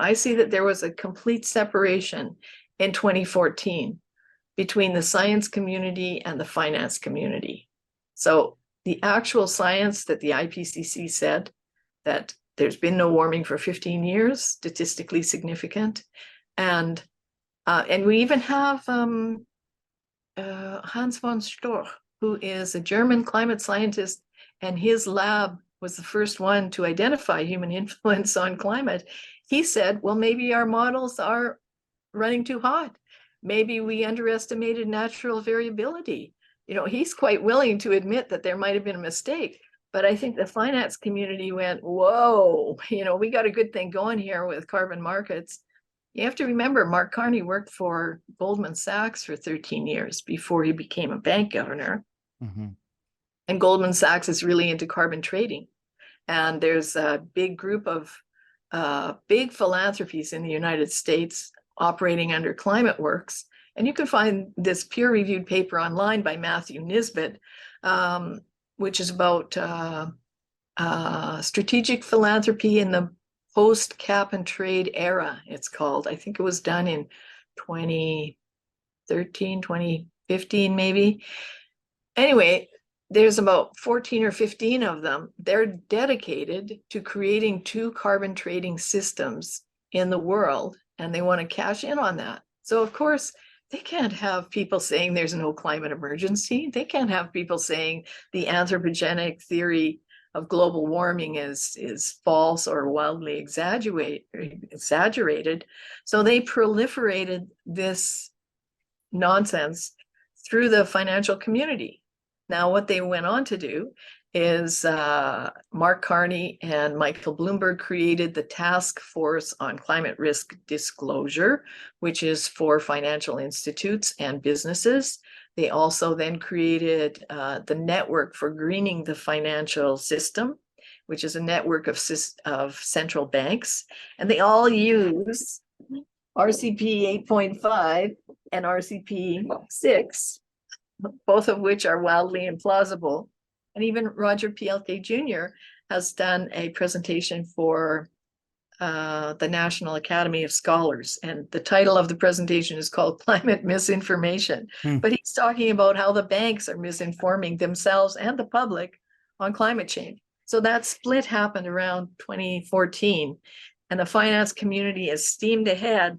I see that there was a complete separation in 2014 between the science community and the finance community. So the actual science that the IPCC said that there's been no warming for 15 years, statistically significant. And we even have Hans von Storch, who is a German climate scientist, and his lab was the first one to identify human influence on climate. He said, well, maybe our models are running too hot. Maybe we underestimated natural variability. You know, he's quite willing to admit that there might have been a mistake. But I think the finance community went, whoa, you know, we got a good thing going here with carbon markets. You have to remember, Mark Carney worked for Goldman Sachs for 13 years before he became a bank governor. Mm-hmm. And Goldman Sachs is really into carbon trading. And there's a big group of big philanthropies in the United States operating under Climate Works. And you can find this peer-reviewed paper online by Matthew Nisbet, which is about strategic philanthropy in the post-cap and trade era, it's called. I think it was done in 2013, 2015, maybe. Anyway, there's about 14 or 15 of them. They're dedicated to creating 2 carbon trading systems in the world, and they want to cash in on that. So, of course, they can't have people saying there's no climate emergency. They can't have people saying the anthropogenic theory of global warming is false or wildly exaggerated. So they proliferated this nonsense through the financial community. Now, what they went on to do is Mark Carney and Michael Bloomberg created the Task Force on Climate Risk Disclosure, which is for financial institutes and businesses. They also then created the Network for Greening the Financial System, which is a network of central banks. And they all use RCP 8.5 and RCP 6, both of which are wildly implausible. And even Roger Pielke Jr. has done a presentation for the National Academy of Scholars. And the title of the presentation is called Climate Misinformation. But he's talking about how the banks are misinforming themselves and the public on climate change. So that split happened around 2014. And the finance community has steamed ahead